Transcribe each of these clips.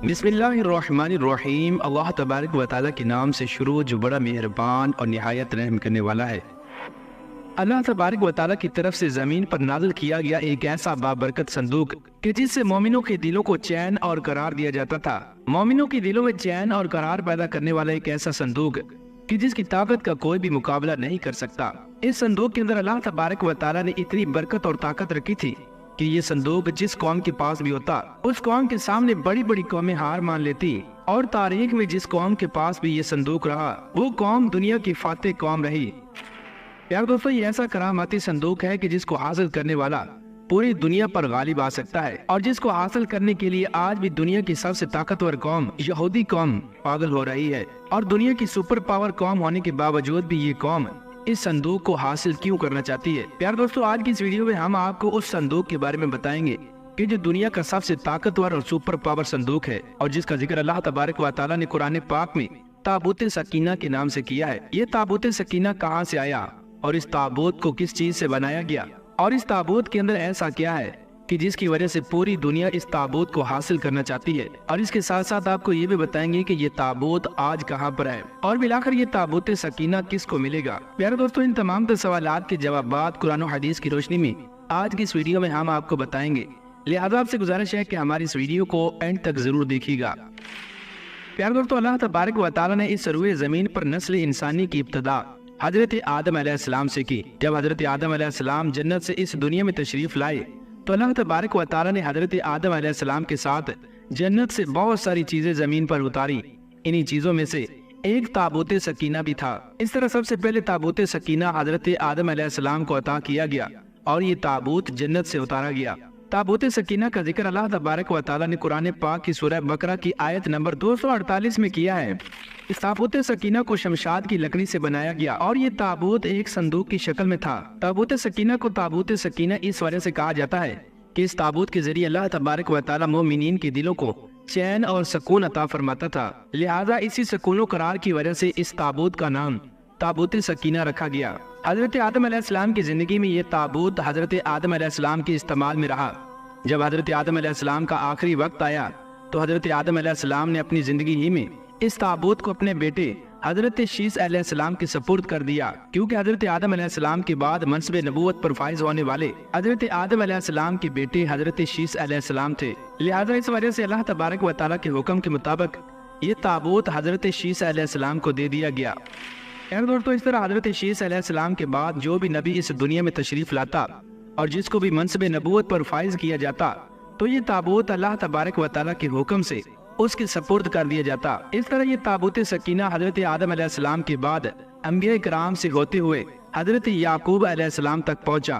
بسم اللہ الرحمن الرحیم۔ اللہ تبارک و تعالیٰ کے نام سے شروع جو بڑا مہربان اور نہایت رحم کرنے والا ہے۔ اللہ تبارک و تعالیٰ کی طرف سے زمین پر نازل کیا گیا ایک ایسا بابرکت صندوق کہ جس سے مومنوں کے دلوں کو چین اور قرار دیا جاتا تھا۔ مومنوں کے دلوں میں چین اور قرار پیدا کرنے والا ایک ایسا صندوق کہ جس کی طاقت کا کوئی بھی مقابلہ نہیں کر سکتا۔ اس صندوق کے اندر اللہ تبارک و تعالیٰ نے اتنی برکت اور طاقت رکھی تھی کہ یہ صندوق جس قوم کے پاس بھی ہوتا اس قوم کے سامنے بڑی بڑی قومیں ہار مان لیتی، اور تاریخ میں جس قوم کے پاس بھی یہ صندوق رہا وہ قوم دنیا کی فاتح قوم رہی۔ پیار دوستو، یہ ایسا کراماتی صندوق ہے کہ جس کو حاصل کرنے والا پوری دنیا پر غالب آ سکتا ہے، اور جس کو حاصل کرنے کے لیے آج بھی دنیا کی سب سے طاقتور قوم یہودی قوم پاگل ہو رہی ہے، اور دنیا کی سپر پاور قوم ہونے کے باوجود بھی یہ قوم اس صندوق کو حاصل کیوں کرنا چاہتی ہے۔ پیار دوستو، آج کی اس ویڈیو میں ہم آپ کو اس صندوق کے بارے میں بتائیں گے کہ جو دنیا کا سب سے طاقتور اور سپر پاور صندوق ہے، اور جس کا ذکر اللہ تبارک و تعالیٰ نے قرآن پاک میں تابوت سکینہ کے نام سے کیا ہے۔ یہ تابوت سکینہ کہاں سے آیا، اور اس تابوت کو کس چیز سے بنایا گیا، اور اس تابوت کے اندر ایسا کیا ہے کہ جس کی وجہ سے پوری دنیا اس تابوت کو حاصل کرنا چاہتی ہے، اور اس کے ساتھ ساتھ آپ کو یہ بھی بتائیں گے کہ یہ تابوت آج کہاں پر ہے، اور بالآخر یہ تابوت سکینہ کس کو ملے گا۔ پیارے دوستو، ان تمام سوالات کے جوابات قرآن و حدیث کی روشنی میں آج کی اس ویڈیو میں ہم آپ کو بتائیں گے، لہذا آپ سے گزارش ہے کہ ہماری اس ویڈیو کو اینڈ تک ضرور دیکھیے گا۔ پیارے دوستو، اللہ تبارک و تعالیٰ نے اس روئے زمین پر نسل انسانی کی ابتدا حضرت آدم علیہ السلام سے کی۔ جب حضرت آدم علیہ السلام جنت سے اس دنیا میں تشریف لائے تو اللہ تبارک و تعالیٰ نے حضرت آدم علیہ السلام کے ساتھ جنت سے بہت ساری چیزیں زمین پر اتاری۔ انہی چیزوں میں سے ایک تابوت سکینہ بھی تھا۔ اس طرح سب سے پہلے تابوت سکینہ حضرت آدم علیہ السلام کو عطا کیا گیا، اور یہ تابوت جنت سے اتارا گیا۔ تابوت سکینہ کا ذکر اللہ تبارک و تعالیٰ نے قرآن پاک کی سورہ بقرہ کی آیت نمبر 248 میں کیا ہے۔ اس تابوت سکینہ کو شمشاد کی لکڑی سے بنایا گیا، اور یہ تابوت ایک صندوق کی شکل میں تھا۔ تابوت سکینہ کو تابوت سکینہ اس وجہ سے کہا جاتا ہے کہ اس تابوت کے ذریعے اللہ تبارک و تعالیٰ مومنین کے دلوں کو چین اور سکون عطا فرماتا تھا، لہذا اسی سکون و قرار کی وجہ سے اس تابوت کا نام تابوت سکینہ رکھا گیا۔ حضرت آدم علیہ السلام کی زندگی میں یہ تابوت حضرت آدم علیہ السلام کے استعمال میں رہا۔ جب حضرت آدم علیہ السلام کا آخری وقت آیا تو حضرت آدم علیہ السلام نے اپنی زندگی ہی میں اس تابوت کو اپنے بیٹے حضرت شیس علیہ السلام کے سپرد کر دیا، کیونکہ حضرت آدم علیہ السلام کے بعد منصب نبوت پر فائز ہونے والے حضرت آدم علیہ السلام کے بیٹے حضرت شیس علیہ السلام تھے، لہذا اس وجہ سے اللہ تبارک و تعالیٰ کے حکم کے مطابق یہ تابوت حضرت شیس علیہ السلام کو دے دیا گیا۔ دوستو، اس طرح حضرت شیس علیہ السلام کے بعد جو بھی نبی اس دنیا میں تشریف لاتا اور جس کو بھی منصب نبوت پر فائز کیا جاتا تو یہ تابوت اللہ تبارک و تعالیٰ کے حکم سے اس کے سپرد کر دیا جاتا۔ اس طرح یہ تابوت سکینہ حضرت آدم علیہ السلام کے بعد انبیاء کرام سے ہوتے ہوئے حضرت یعقوب علیہ السلام تک پہنچا،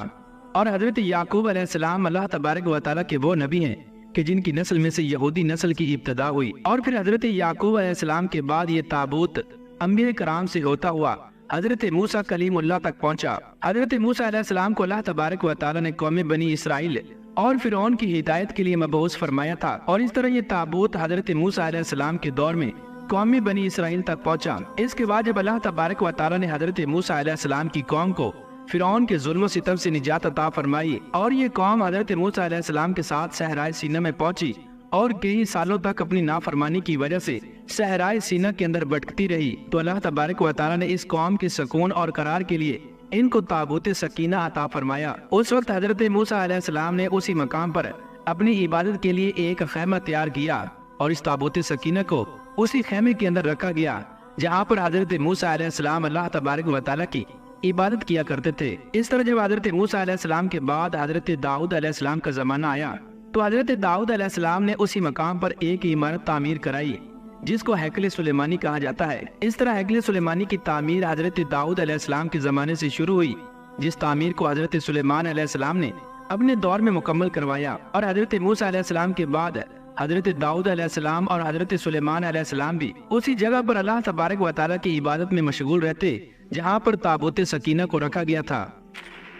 اور حضرت یعقوب علیہ السلام اللہ تبارک و تعالیٰ کے وہ نبی ہیں کہ جن کی نسل میں سے یہودی نسل کی ابتدا ہوئی، اور پھر حضرت یعقوب علیہ السلام کے بعد یہ تابوت انبیاء کرام سے ہوتا ہوا حضرت موسیٰ کلیم اللہ تک پہنچا۔ حضرت موسیٰ علیہ السلام کو اللہ تبارک و تعالیٰ نے قوم بنی اسرائیل اور فرعون کی ہدایت کے لیے مبعوث فرمایا تھا، اور اس طرح یہ تابوت حضرت موسیٰ علیہ السلام کے دور میں قوم بنی اسرائیل تک پہنچا۔ اس کے بعد جب اللہ تبارک و تعالیٰ نے حضرت موسیٰ علیہ السلام کی قوم کو فرعون کے ظلم و ستم سے نجات عطا فرمائی، اور یہ قوم حضرت موسیٰ علیہ السلام کے ساتھ صحرائے سینا میں پہنچی، اور کئی سالوں تک اپنی نافرمانی کی وجہ سے صحرائے سینا کے اندر بھٹکتی رہی، تو اللہ تبارک و تعالیٰ نے اس قوم کے سکون اور قرار کے لیے ان کو تابوت سکینہ عطا فرمایا۔ اس وقت حضرت موسیٰ علیہ السلام نے اسی مقام پر اپنی عبادت کے لیے ایک خیمہ تیار کیا، اور اس تابوت سکینہ کو اسی خیمے کے اندر رکھا گیا جہاں پر حضرت موسیٰ علیہ السلام اللہ تبارک و تعالیٰ کی عبادت کیا کرتے تھے۔ اس طرح جب حضرت موسیٰ علیہ السلام کے بعد حضرت داؤد علیہ السلام کا زمانہ آیا تو حضرت داؤد علیہ السلام نے اسی مقام پر ایک عمارت تعمیر کرائی جس کو ہیکل سلیمانی کہا جاتا ہے۔ اس طرح ہیکل سلیمانی کی تعمیر حضرت داؤد علیہ السلام کے زمانے سے شروع ہوئی، جس تعمیر کو حضرت سلیمان علیہ السلام نے اپنے دور میں مکمل کروایا، اور حضرت موسیٰ علیہ السلام کے بعد حضرت داؤد علیہ السلام اور حضرت سلیمان علیہ السلام بھی اسی جگہ پر اللہ تبارک و تعالیٰ کی عبادت میں مشغول رہتے جہاں پر تابوت سکینہ کو رکھا گیا تھا۔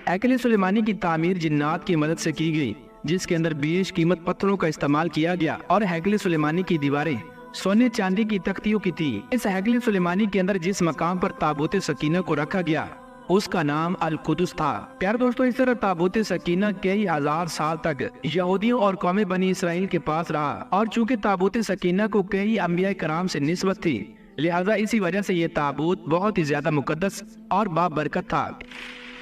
ہیکل سلیمانی کی تعمیر جنات کی مدد سے کی گئی، جس کے اندر بیش قیمت پتھروں کا استعمال کیا گیا، اور ہیکل سلیمانی کی دیواریں سونے چاندی کی تختیوں کی تھی۔ اس ہیکل سلیمانی کے اندر جس مقام پر تابوت سکینہ کو رکھا گیا اس کا نام القدس تھا۔ پیارے دوستو، اس طرح تابوت سکینہ کئی ہزار سال تک یہودیوں اور قوم بنی اسرائیل کے پاس رہا، اور چونکہ تابوت سکینہ کو کئی انبیاء کرام سے نسبت تھی، لہٰذا اسی وجہ سے یہ تابوت بہت ہی زیادہ مقدس اور بابرکت تھا۔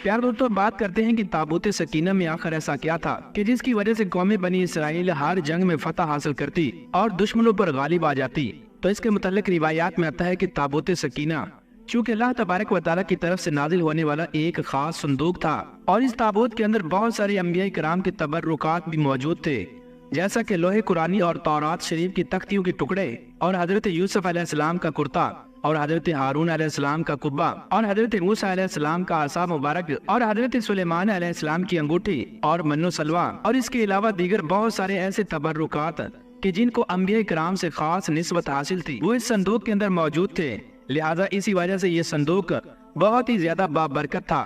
پیارے دوستو، بات کرتے ہیں کہ تابوت سکینہ میں آخر ایسا کیا تھا کہ جس کی وجہ سے قوم بنی اسرائیل ہر جنگ میں فتح حاصل کرتی اور دشمنوں پر غالب آ جاتی۔ تو اس کے متعلق روایات میں آتا ہے کہ تابوت سکینہ چونکہ اللہ تبارک و تعالیٰ کی طرف سے نازل ہونے والا ایک خاص صندوق تھا، اور اس تابوت کے اندر بہت سارے انبیاء کرام کے تبرکات بھی موجود تھے، جیسا کہ لوح قرآنی اور تورات شریف کی تختیوں کے ٹکڑے، اور حضرت یوسف علیہ السلام کا کرتا، اور حضرت ہارون علیہ السلام کا قبہ، اور حضرت موسیٰ علیہ السلام کا عصا مبارک، اور حضرت سلیمان علیہ السلام کی انگوٹھی اور من و سلوہ، اور اس کے علاوہ دیگر بہت سارے ایسے تبرکات کہ جن کو انبیاء کرام سے خاص نسبت حاصل تھی، وہ اس صندوق کے اندر موجود تھے۔ لہذا اسی وجہ سے یہ صندوق بہت ہی زیادہ بابرکت تھا۔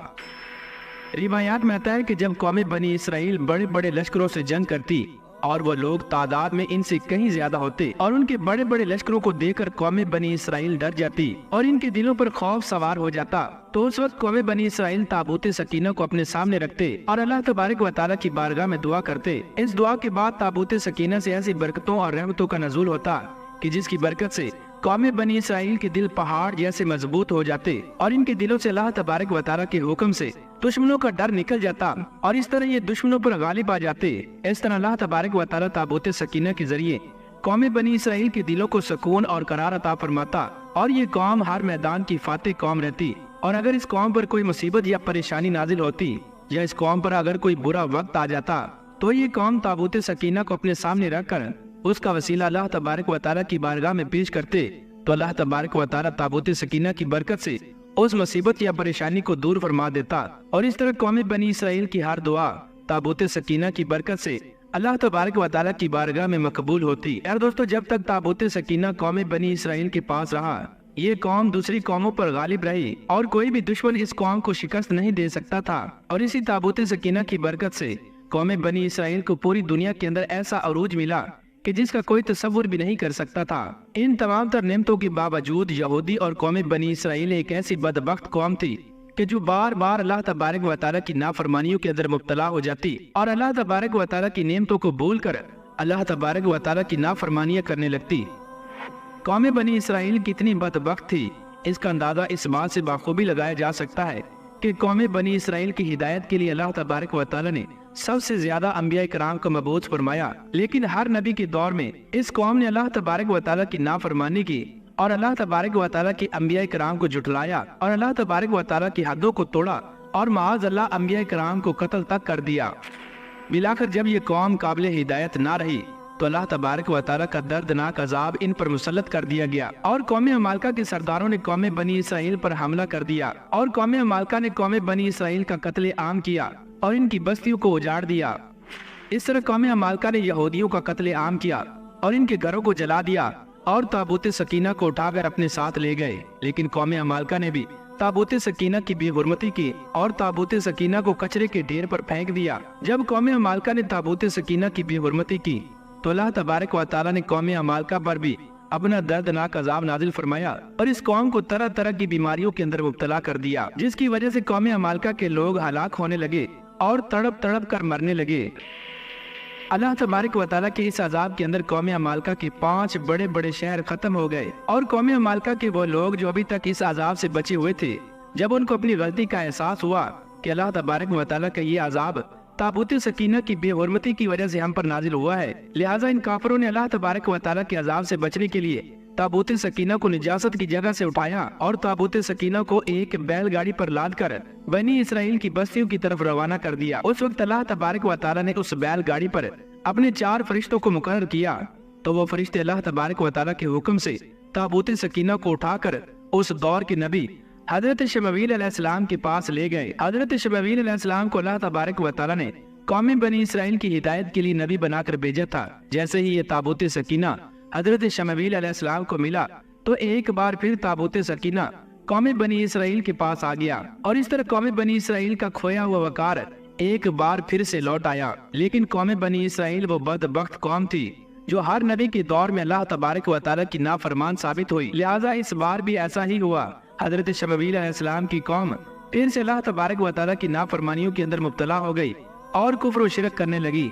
روایات میں آتا ہے کہ جب قوم بنی اسرائیل بڑے بڑے لشکروں سے جنگ کرتی اور وہ لوگ تعداد میں ان سے کہیں زیادہ ہوتے، اور ان کے بڑے بڑے لشکروں کو دیکھ کر قوم بنی اسرائیل ڈر جاتی اور ان کے دلوں پر خوف سوار ہو جاتا، تو اس وقت قوم بنی اسرائیل تابوت سکینہ کو اپنے سامنے رکھتے اور اللہ تبارک و تعالیٰ کی بارگاہ میں دعا کرتے۔ اس دعا کے بعد تابوت سکینہ سے ایسی برکتوں اور رحمتوں کا نزول ہوتا کہ جس کی برکت سے قوم بنی اسرائیل کے دل پہاڑ جیسے مضبوط ہو جاتے، اور ان کے دلوں سے اللہ تبارک و تعالیٰ کے حکم سے دشمنوں کا ڈر نکل جاتا، اور اس طرح یہ دشمنوں پر غالب آ جاتے۔ اس طرح اللہ تبارک و تعالیٰ تابوت سکینہ کے ذریعے قوم بنی اسرائیل کے دلوں کو سکون اور قرار عطا فرماتا، اور یہ قوم ہر میدان کی فاتح قوم رہتی۔ اور اگر اس قوم پر کوئی مصیبت یا پریشانی نازل ہوتی، یا اس قوم پر اگر کوئی برا وقت آ جاتا، تو یہ قوم تابوت سکینہ کو اپنے سامنے رکھ کر اس کا وسیلہ اللہ تبارک و تعالیٰ کی بارگاہ میں پیش کرتے، تو اللہ تبارک و تعالیٰ تابوت سکینہ کی برکت سے اس مصیبت یا پریشانی کو دور فرما دیتا، اور اس طرح قوم بنی اسرائیل کی ہر دعا تابوت سکینہ کی برکت سے اللہ تبارک و تعالیٰ کی بارگاہ میں مقبول ہوتی۔ یار دوستو، جب تک تابوت سکینہ قوم بنی اسرائیل کے پاس رہا، یہ قوم دوسری قوموں پر غالب رہی، اور کوئی بھی دشمن اس قوم کو شکست نہیں دے سکتا تھا، اور اسی تابوت سکینہ کی برکت سے قوم بنی اسرائیل کو پوری دنیا کے اندر ایسا عروج ملا کہ جس کا کوئی تصور بھی نہیں کر سکتا تھا۔ ان تمام تر نعمتوں کے باوجود یہودی اور قوم بنی اسرائیل ایک ایسی بدبخت قوم تھی کہ جو بار بار اللہ تبارک و تعالیٰ کی نافرمانیوں کے اندر مبتلا ہو جاتی، اور اللہ تبارک و تعالیٰ کی نعمتوں کو بھول کر اللہ تبارک و تعالیٰ کی نافرمانیاں کرنے لگتی۔ قوم بنی اسرائیل کتنی بدبخت تھی، اس کا اندازہ اس بات سے بخوبی لگایا جا سکتا ہے کہ قوم بنی اسرائیل کی ہدایت کے لیے اللہ تبارک و تعالیٰ نے سب سے زیادہ انبیاء کرام کو مبعوث فرمایا، لیکن ہر نبی کے دور میں اس قوم نے اللہ تبارک و تعالیٰ کی نافرمانی کی، اور اللہ تبارک و تعالیٰ کی انبیاء کرام کو جھٹلایا، اور اللہ تبارک و تعالیٰ کی حدوں کو توڑا، اور معاذ اللہ انبیاء کرام کو قتل تک کر دیا۔ بلاخر جب یہ قوم قابل ہدایت نہ رہی، تو اللہ تبارک و تعالیٰ کا دردناک عذاب ان پر مسلط کر دیا گیا، اور قوم عمالقہ کے سرداروں نے قوم بنی اسرائیل پر حملہ کر دیا، اور قوم عمالقہ نے قوم بنی اسرائیل کا قتل عام کیا اور ان کی بستیوں کو اجاڑ دیا۔ اس طرح قوم عمالقہ نے یہودیوں کا قتل عام کیا اور ان کے گھروں کو جلا دیا، اور تابوت سکینہ کو اٹھا کر اپنے ساتھ لے گئے، لیکن قوم عمالقہ نے بھی تابوت سکینہ کی بے حرمتی کی اور تابوت سکینہ کو کچرے کے ڈھیر پر پھینک دیا۔ جب قوم عمالقہ نے تابوت سکینہ کی بے حرمتی کی، تو اللہ تبارک و تعالیٰ نے قوم عمالقہ پر بھی اپنا دردناک عذاب نازل فرمایا، اور اس قوم کو طرح طرح کی بیماریوں کے اندر مبتلا کر دیا، جس کی وجہ سے قوم عمالقہ کے لوگ ہلاک ہونے لگے اور تڑپ تڑپ کر مرنے لگے۔ اللہ تبارک و تعالیٰ کے اس عذاب کے اندر قوم عمالقہ کے 5 بڑے بڑے شہر ختم ہو گئے، اور قوم عمالقہ کے وہ لوگ جو ابھی تک اس عذاب سے بچے ہوئے تھے، جب ان کو اپنی غلطی کا احساس ہوا کہ اللہ تبارک و تعالیٰ کا یہ عذاب تابوت سکینہ کی بے حرمتی کی وجہ سے ہم پر نازل ہوا ہے، لہٰذا ان کافروں نے اللہ تبارک و تعالیٰ کے عذاب سے بچنے کے لیے تابوت سکینہ کو نجاست کی جگہ سے اٹھایا، اور تابوت سکینہ کو ایک بیل گاڑی پر لاد کر بنی اسرائیل کی بستیوں کی طرف روانہ کر دیا۔ اس وقت اللہ تبارک و تعالیٰ نے اس بیل گاڑی پر اپنے 4 فرشتوں کو مقرر کیا، تو وہ فرشتے اللہ تبارک و تعالیٰ کے حکم سے تابوت سکینہ کو اٹھا کر اس دور کے نبی حضرت شمویل علیہ السلام کے پاس لے گئے۔ حضرت شمویل علیہ السلام کو اللہ تبارک و تعالیٰ نے قوم بنی اسرائیل کی ہدایت کے لیے نبی بنا کر بھیجا تھا۔ جیسے ہی یہ تابوت سکینہ حضرت شمویل علیہ السلام کو ملا، تو ایک بار پھر تابوت سکینہ قوم بنی اسرائیل کے پاس آ گیا، اور اس طرح قوم بنی اسرائیل کا کھویا ہوا وقار ایک بار پھر سے لوٹ آیا۔ لیکن قوم بنی اسرائیل وہ بدبخت قوم تھی جو ہر نبی کے دور میں اللہ تبارک و تعالیٰ کی نافرمان ثابت ہوئی، لہٰذا اس بار بھی ایسا ہی ہوا۔ حضرت شمویل علیہ السلام کی قوم پھر سے اللہ تبارک و تعالیٰ کی نافرمانیوں کے اندر مبتلا ہو گئی اور کفر و شرک کرنے لگی۔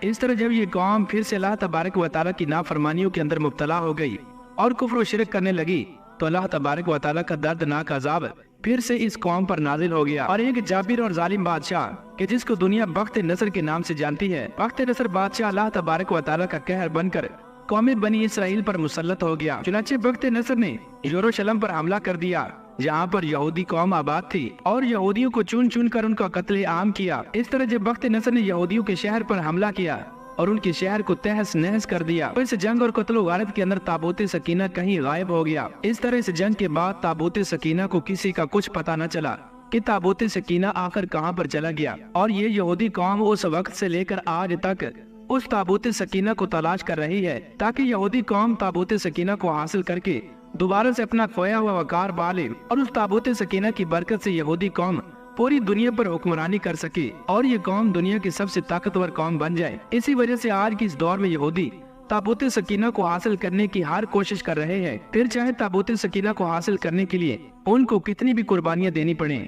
اس طرح جب یہ قوم پھر سے اللہ تبارک و تعالیٰ کی نافرمانیوں کے اندر مبتلا ہو گئی اور کفر و شرک کرنے لگی تو اللہ تبارک و تعالیٰ کا دردناک عذاب پھر سے اس قوم پر نازل ہو گیا، اور ایک جابر اور ظالم بادشاہ کہ جس کو دنیا بخت نصر کے نام سے جانتی ہے، بخت نصر بادشاہ اللہ تبارک و تعالیٰ کا قہر بن کر قوم بنی اسرائیل پر مسلط ہو گیا۔ چنانچہ بخت نصر نے یروشلم پر حملہ کر دیا جہاں پر یہودی قوم آباد تھی، اور یہودیوں کو چن چن کر ان کا قتل عام کیا۔ اس طرح جب بخت نصر نے یہودیوں کے شہر پر حملہ کیا اور ان کے شہر کو تہس نہس کر دیا، تو اس جنگ اور قتل و غارت کے اندر تابوت سکینہ کہیں غائب ہو گیا۔ اس طرح اس جنگ کے بعد تابوت سکینہ کو کسی کا کچھ پتہ نہ چلا کہ تابوت سکینہ آخر کہاں پر چلا گیا، اور یہ یہودی قوم اس وقت سے لے کر آج تک اس تابوت سکینہ کو تلاش کر رہی ہے تاکہ یہودی قوم تابوت سکینہ کو حاصل کر کے دوبارہ سے اپنا کھویا ہوا وقار پالے، اور اس تابوت سکینہ کی برکت سے یہودی قوم پوری دنیا پر حکمرانی کر سکے اور یہ قوم دنیا کی سب سے طاقتور قوم بن جائے۔ اسی وجہ سے آج کی اس دور میں یہودی تابوت سکینہ کو حاصل کرنے کی ہر کوشش کر رہے ہیں، پھر چاہے تابوت سکینہ کو حاصل کرنے کے لیے ان کو کتنی بھی قربانیاں دینی پڑیں۔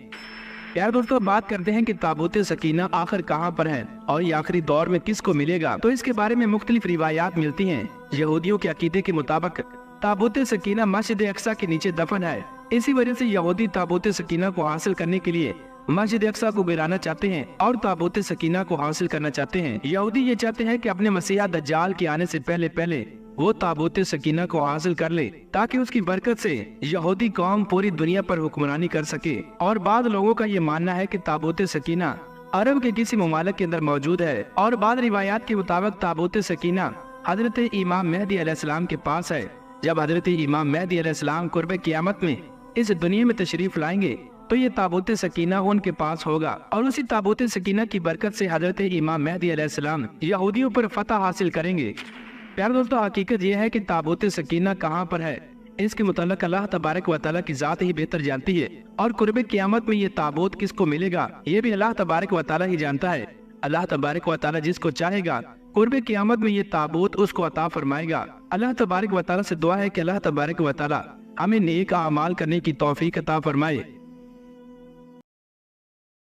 یار دوستو، بات کرتے ہیں کہ تابوت سکینہ آخر کہاں پر ہے اور یہ آخری دور میں کس کو ملے گا، تو اس کے بارے میں مختلف روایات ملتی ہیں۔ یہودیوں کے عقیدے کے مطابق تابوت سکینہ مسجد اقصی کے نیچے دفن ہے، اسی وجہ سے یہودی تابوت سکینہ کو حاصل کرنے کے لیے مسجد اقصی کو گرانا چاہتے ہیں اور تابوت سکینہ کو حاصل کرنا چاہتے ہیں۔ یہودی یہ چاہتے ہیں کہ اپنے مسیح دجال کے آنے سے پہلے وہ تابوت سکینہ کو حاصل کر لے تاکہ اس کی برکت سے یہودی قوم پوری دنیا پر حکمرانی کر سکے۔ اور بعض لوگوں کا یہ ماننا ہے کہ تابوت سکینہ عرب کے کسی ممالک کے اندر موجود ہے، اور بعض روایات کے مطابق تابوت سکینہ حضرت امام مہدی علیہ السلام کے پاس ہے۔ جب حضرت امام مہدی علیہ السلام قرب قیامت میں اس دنیا میں تشریف لائیں گے تو یہ تابوت سکینہ ان کے پاس ہوگا، اور اسی تابوت سکینہ کی برکت سے حضرت امام مہدی علیہ السلام یہودیوں پر فتح حاصل کریں گے۔ پیارے دوستو، حقیقت یہ ہے کہ تابوت سکینہ کہاں پر ہے اس کے متعلق اللہ تبارک و تعالیٰ کی ذات ہی بہتر جانتی ہے، اور قرب قیامت میں یہ تابوت کس کو ملے گا یہ بھی اللہ تبارک و تعالیٰ ہی جانتا ہے۔ اللہ تبارک و تعالیٰ جس کو چاہے گا قرب قیامت میں یہ تابوت اس کو عطا فرمائے گا۔ اللہ تبارک و تعالیٰ سے دعا ہے کہ اللہ تبارک و تعالیٰ ہمیں نیک اعمال کرنے کی توفیق عطا فرمائے۔